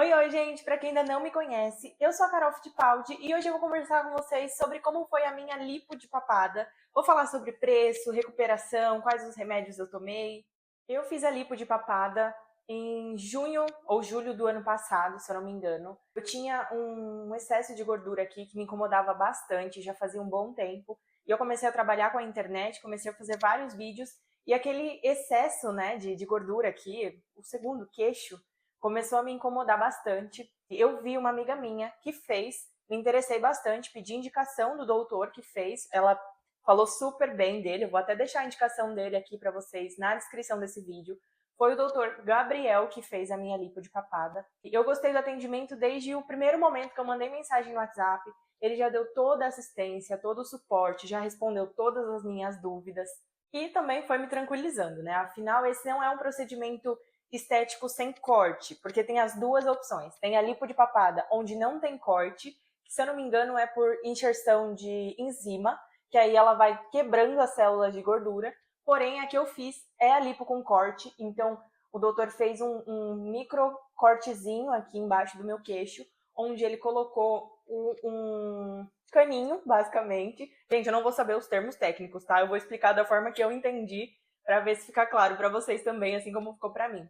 Oi, gente! Para quem ainda não me conhece, eu sou a Carol Fittipaldi e hoje eu vou conversar com vocês sobre como foi a minha lipo de papada. Vou falar sobre preço, recuperação, quais os remédios eu tomei. Eu fiz a lipo de papada em junho ou julho do ano passado, se eu não me engano. Eu tinha um excesso de gordura aqui que me incomodava bastante, já fazia um bom tempo. E eu comecei a trabalhar com a internet, comecei a fazer vários vídeos e aquele excesso, né, de gordura aqui, o segundo queixo, começou a me incomodar bastante. Eu vi uma amiga minha que fez, me interessei bastante, pedi indicação do doutor que fez, ela falou super bem dele, eu vou até deixar a indicação dele aqui para vocês na descrição desse vídeo. Foi o doutor Gabriel que fez a minha lipo de papada. Eu gostei do atendimento desde o primeiro momento que eu mandei mensagem no WhatsApp. Ele já deu toda a assistência, todo o suporte, já respondeu todas as minhas dúvidas. E também foi me tranquilizando, né? Afinal, esse não é um procedimento estético sem corte, porque tem as duas opções. Tem a lipo de papada, onde não tem corte, que se eu não me engano é por inserção de enzima, que aí ela vai quebrando as células de gordura. Porém, a que eu fiz é a lipo com corte, então o doutor fez um micro cortezinho aqui embaixo do meu queixo, onde ele colocou um caninho, basicamente. Gente, eu não vou saber os termos técnicos, tá? Eu vou explicar da forma que eu entendi, para ver se fica claro para vocês também, assim como ficou para mim.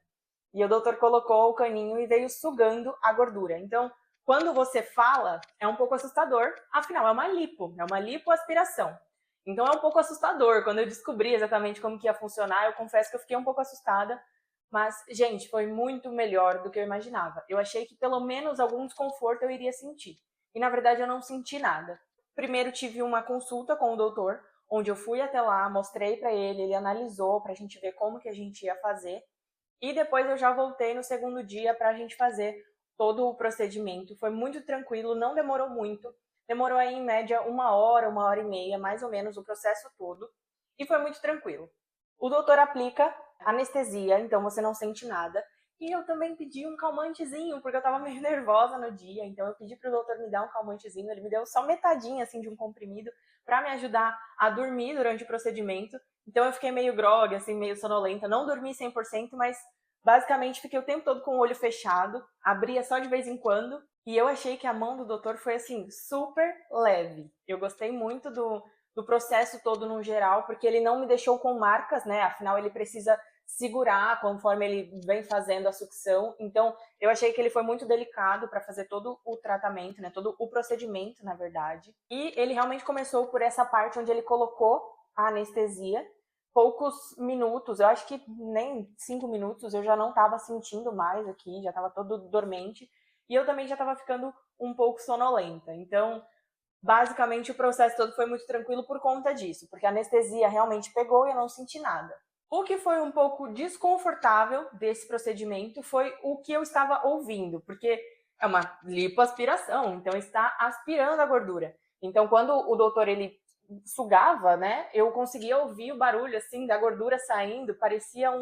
E o doutor colocou o caninho e veio sugando a gordura. Então, quando você fala, é um pouco assustador, afinal, é uma lipoaspiração. Então é um pouco assustador. Quando eu descobri exatamente como que ia funcionar, eu confesso que eu fiquei um pouco assustada, mas, gente, foi muito melhor do que eu imaginava. Eu achei que pelo menos algum desconforto eu iria sentir. E na verdade eu não senti nada. Primeiro tive uma consulta com o doutor, onde eu fui até lá, mostrei para ele analisou para a gente ver como que a gente ia fazer. E depois eu já voltei no segundo dia para a gente fazer todo o procedimento. Foi muito tranquilo, não demorou muito. Demorou aí em média uma hora e meia, mais ou menos, o processo todo. E foi muito tranquilo. O doutor aplica anestesia, então você não sente nada. E eu também pedi um calmantezinho, porque eu tava meio nervosa no dia. Então eu pedi pro doutor me dar um calmantezinho. Ele me deu só metadinha, assim, de um comprimido para me ajudar a dormir durante o procedimento. Então eu fiquei meio grogue, assim, meio sonolenta. Não dormi 100%, mas basicamente fiquei o tempo todo com o olho fechado. Abria só de vez em quando. E eu achei que a mão do doutor foi, assim, super leve. Eu gostei muito do processo todo no geral, porque ele não me deixou com marcas, né? Afinal, ele precisa segurar conforme ele vem fazendo a sucção. Então, eu achei que ele foi muito delicado para fazer todo o tratamento, né? Todo o procedimento, na verdade. E ele realmente começou por essa parte onde ele colocou a anestesia. Poucos minutos, eu acho que nem 5 minutos, eu já não estava sentindo mais aqui, já estava todo dormente. E eu também já estava ficando um pouco sonolenta. Então, basicamente, o processo todo foi muito tranquilo por conta disso, porque a anestesia realmente pegou e eu não senti nada. O que foi um pouco desconfortável desse procedimento foi o que eu estava ouvindo, porque é uma lipoaspiração, então está aspirando a gordura. Então, quando o doutor ele sugava, né, eu conseguia ouvir o barulho assim da gordura saindo, parecia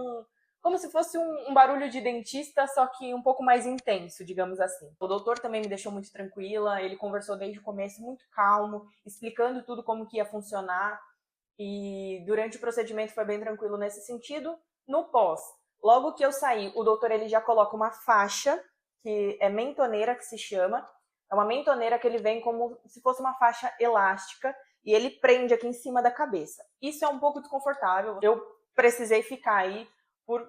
como se fosse um barulho de dentista, só que um pouco mais intenso, digamos assim. O doutor também me deixou muito tranquila, ele conversou desde o começo muito calmo, explicando tudo como que ia funcionar, e durante o procedimento foi bem tranquilo nesse sentido. No pós, logo que eu saí, o doutor ele já coloca uma faixa, que é mentoneira que se chama, é uma mentoneira que ele vem como se fosse uma faixa elástica, e ele prende aqui em cima da cabeça. Isso é um pouco desconfortável, eu precisei ficar aí por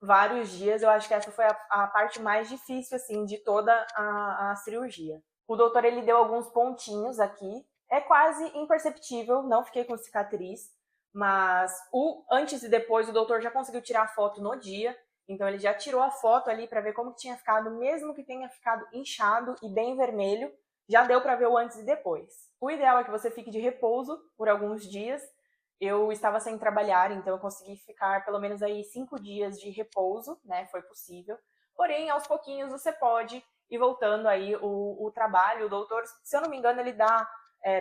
vários dias. Eu acho que essa foi a parte mais difícil, assim, de toda a cirurgia. O doutor, ele deu alguns pontinhos aqui. É quase imperceptível, não fiquei com cicatriz, mas o antes e depois o doutor já conseguiu tirar a foto no dia, então ele já tirou a foto ali para ver como que tinha ficado, mesmo que tenha ficado inchado e bem vermelho, já deu para ver o antes e depois. O ideal é que você fique de repouso por alguns dias. Eu estava sem trabalhar, então eu consegui ficar pelo menos aí 5 dias de repouso, né? Foi possível. Porém, aos pouquinhos você pode ir voltando aí o trabalho. O doutor, se eu não me engano, ele dá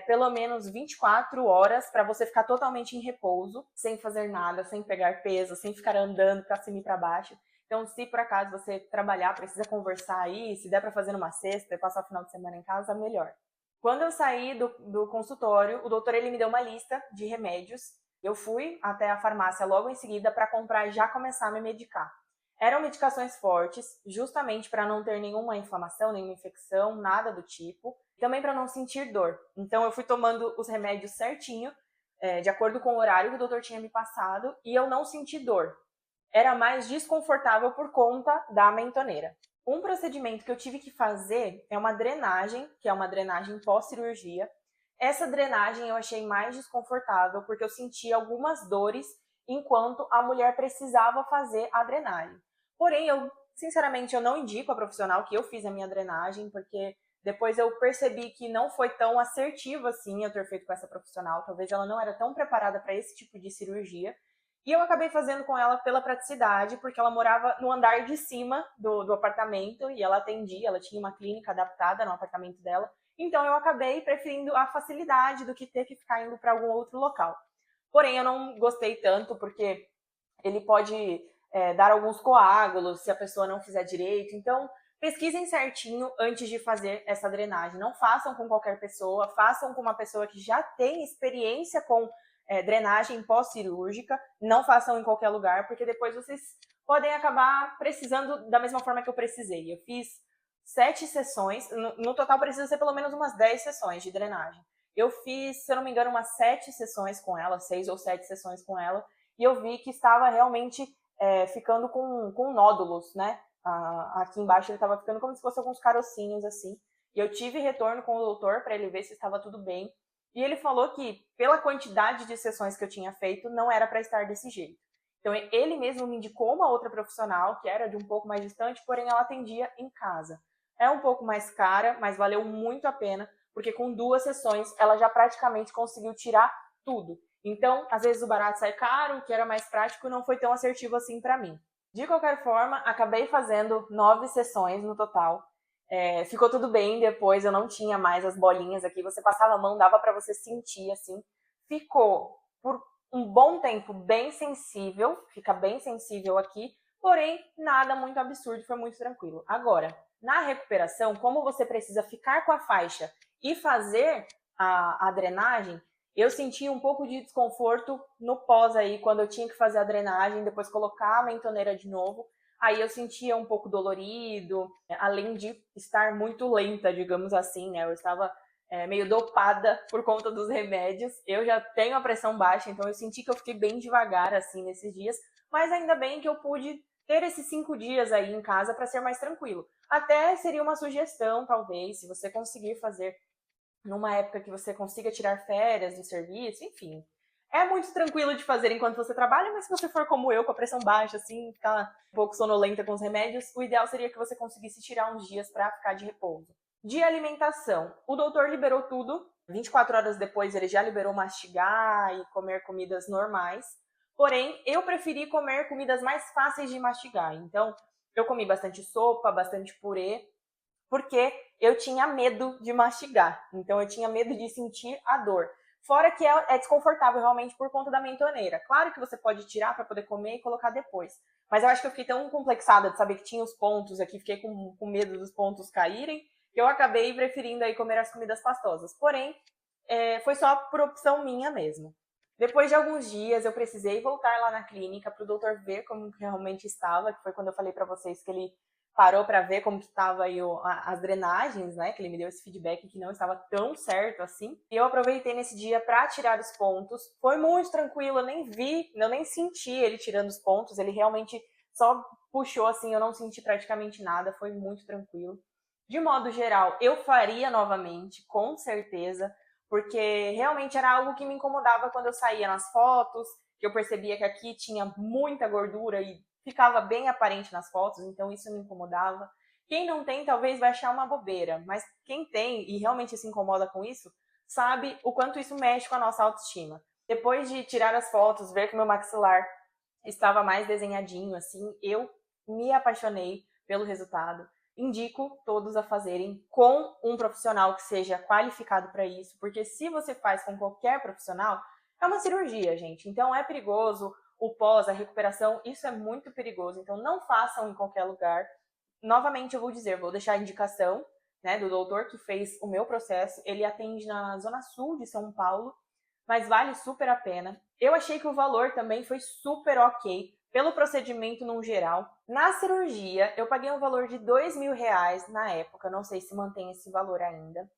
pelo menos 24 horas para você ficar totalmente em repouso, sem fazer nada, sem pegar peso, sem ficar andando para cima e para baixo. Então, se por acaso você trabalhar, precisa conversar aí, se der para fazer numa sexta e passar o final de semana em casa, melhor. Quando eu saí do consultório, o doutor ele me deu uma lista de remédios. Eu fui até a farmácia logo em seguida para comprar e já começar a me medicar. Eram medicações fortes, justamente para não ter nenhuma inflamação, nenhuma infecção, nada do tipo. Também para não sentir dor. Então eu fui tomando os remédios certinho, de acordo com o horário que o doutor tinha me passado, e eu não senti dor. Era mais desconfortável por conta da mentoneira. Um procedimento que eu tive que fazer é uma drenagem, que é uma drenagem pós-cirurgia. Essa drenagem eu achei mais desconfortável porque eu senti algumas dores enquanto a mulher precisava fazer a drenagem. Porém, sinceramente, eu não indico a profissional que eu fiz a minha drenagem, porque depois eu percebi que não foi tão assertivo assim eu ter feito com essa profissional. Talvez ela não era tão preparada para esse tipo de cirurgia. E eu acabei fazendo com ela pela praticidade, porque ela morava no andar de cima do apartamento e ela atendia, ela tinha uma clínica adaptada no apartamento dela. Então eu acabei preferindo a facilidade do que ter que ficar indo para algum outro local. Porém, eu não gostei tanto, porque ele pode dar alguns coágulos se a pessoa não fizer direito. Então, pesquisem certinho antes de fazer essa drenagem. Não façam com qualquer pessoa, façam com uma pessoa que já tem experiência com drenagem pós-cirúrgica. Não façam em qualquer lugar, porque depois vocês podem acabar precisando da mesma forma que eu precisei. Eu fiz 7 sessões, no total precisa ser pelo menos umas 10 sessões de drenagem. Eu fiz, se eu não me engano, umas 7 sessões com ela, 6 ou 7 sessões com ela, e eu vi que estava realmente ficando com nódulos, né? Aqui embaixo ele estava ficando como se fosse alguns carocinhos assim. E eu tive retorno com o doutor para ele ver se estava tudo bem. E ele falou que, pela quantidade de sessões que eu tinha feito, não era para estar desse jeito. Então, ele mesmo me indicou uma outra profissional, que era de um pouco mais distante, porém ela atendia em casa. É um pouco mais cara, mas valeu muito a pena, porque com 2 sessões ela já praticamente conseguiu tirar tudo. Então, às vezes o barato sai caro, o que era mais prático não foi tão assertivo assim para mim. De qualquer forma, acabei fazendo 9 sessões no total. Ficou tudo bem depois, eu não tinha mais as bolinhas aqui, você passava a mão, dava para você sentir assim. Ficou por um bom tempo bem sensível, fica bem sensível aqui, porém nada muito absurdo, foi muito tranquilo. Agora, na recuperação, como você precisa ficar com a faixa e fazer a drenagem, eu senti um pouco de desconforto no pós aí, quando eu tinha que fazer a drenagem, depois colocar a mentoneira de novo. Aí eu sentia um pouco dolorido, além de estar muito lenta, digamos assim, né? Eu estava meio dopada por conta dos remédios. Eu já tenho a pressão baixa, então eu senti que eu fiquei bem devagar, assim, nesses dias. Mas ainda bem que eu pude ter esses 5 dias aí em casa para ser mais tranquilo. Até seria uma sugestão, talvez, se você conseguir fazer numa época que você consiga tirar férias do serviço, enfim. É muito tranquilo de fazer enquanto você trabalha, mas se você for como eu, com a pressão baixa, assim, ficar um pouco sonolenta com os remédios, o ideal seria que você conseguisse tirar uns dias para ficar de repouso. De alimentação, o doutor liberou tudo. 24 horas depois ele já liberou mastigar e comer comidas normais. Porém, eu preferi comer comidas mais fáceis de mastigar. Então, eu comi bastante sopa, bastante purê, porque eu tinha medo de mastigar. Então eu tinha medo de sentir a dor. Fora que é desconfortável realmente por conta da mentoneira. Claro que você pode tirar para poder comer e colocar depois. Mas eu acho que eu fiquei tão complexada de saber que tinha os pontos aqui, fiquei com medo dos pontos caírem, que eu acabei preferindo aí comer as comidas pastosas. Porém, foi só por opção minha mesmo. Depois de alguns dias, eu precisei voltar lá na clínica para o doutor ver como realmente estava, que foi quando eu falei para vocês que ele parou para ver como que estava aí as drenagens, né? Que ele me deu esse feedback que não estava tão certo assim. E eu aproveitei nesse dia para tirar os pontos. Foi muito tranquilo, eu nem vi, eu nem senti ele tirando os pontos. Ele realmente só puxou assim, eu não senti praticamente nada, foi muito tranquilo. De modo geral, eu faria novamente, com certeza, porque realmente era algo que me incomodava quando eu saía nas fotos, que eu percebia que aqui tinha muita gordura e ficava bem aparente nas fotos, então isso me incomodava. Quem não tem, talvez vai achar uma bobeira, mas quem tem e realmente se incomoda com isso, sabe o quanto isso mexe com a nossa autoestima. Depois de tirar as fotos, ver que meu maxilar estava mais desenhadinho, assim, eu me apaixonei pelo resultado. Indico todos a fazerem com um profissional que seja qualificado para isso, porque se você faz com qualquer profissional, é uma cirurgia, gente. Então é perigoso, o pós, a recuperação, isso é muito perigoso. Então não façam em qualquer lugar. Novamente eu vou dizer, vou deixar a indicação, né, do doutor que fez o meu processo. Ele atende na zona sul de São Paulo, mas vale super a pena. Eu achei que o valor também foi super ok pelo procedimento no geral. Na cirurgia, eu paguei um valor de R$ 2.000 na época, não sei se mantém esse valor ainda.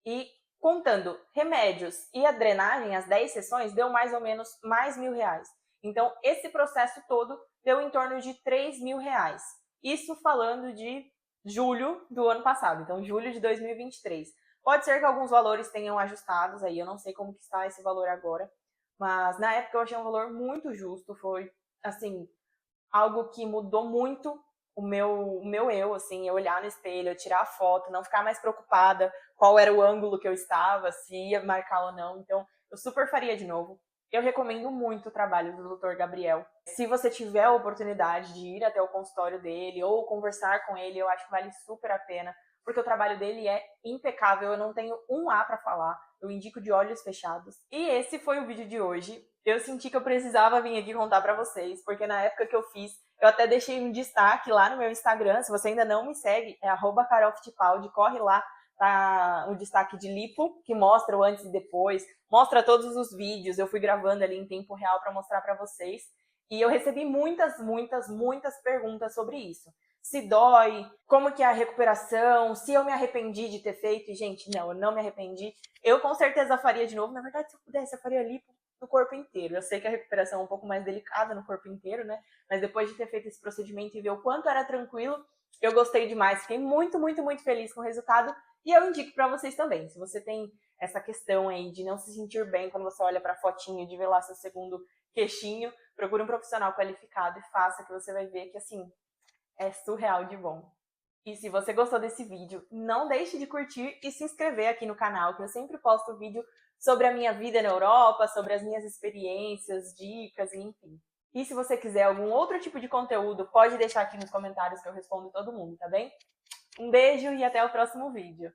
E contando remédios e a drenagem, as 10 sessões, deu mais ou menos mais R$ 1.000. Então, esse processo todo deu em torno de R$ 3.000. Isso falando de julho do ano passado, então julho de 2023. Pode ser que alguns valores tenham ajustados aí, eu não sei como que está esse valor agora, mas na época eu achei um valor muito justo, foi, assim, algo que mudou muito o meu eu, assim, eu olhar no espelho, eu tirar a foto, não ficar mais preocupada qual era o ângulo que eu estava, se ia marcar ou não. Então, eu super faria de novo. Eu recomendo muito o trabalho do Dr. Gabriel. Se você tiver a oportunidade de ir até o consultório dele ou conversar com ele, eu acho que vale super a pena, porque o trabalho dele é impecável, eu não tenho um A para falar, eu indico de olhos fechados. E esse foi o vídeo de hoje. Eu senti que eu precisava vir aqui contar para vocês, porque na época que eu fiz, eu até deixei um destaque lá no meu Instagram, se você ainda não me segue, é @carolfittipaldi, corre lá, tá o destaque de lipo, que mostra o antes e depois, mostra todos os vídeos, eu fui gravando ali em tempo real para mostrar para vocês, e eu recebi muitas perguntas sobre isso. Se dói, como que é a recuperação, se eu me arrependi de ter feito, e gente, não, eu não me arrependi, eu com certeza faria de novo, na verdade, se eu pudesse, eu faria lipo no corpo inteiro. Eu sei que a recuperação é um pouco mais delicada no corpo inteiro, né? Mas depois de ter feito esse procedimento e ver o quanto era tranquilo, eu gostei demais. Fiquei muito feliz com o resultado. E eu indico para vocês também. Se você tem essa questão aí de não se sentir bem quando você olha para a fotinho de ver lá seu segundo queixinho, procure um profissional qualificado e faça, que você vai ver que, assim, é surreal de bom. E se você gostou desse vídeo, não deixe de curtir e se inscrever aqui no canal, que eu sempre posto vídeo sobre a minha vida na Europa, sobre as minhas experiências, dicas, enfim. E se você quiser algum outro tipo de conteúdo, pode deixar aqui nos comentários que eu respondo todo mundo, tá bem? Um beijo e até o próximo vídeo.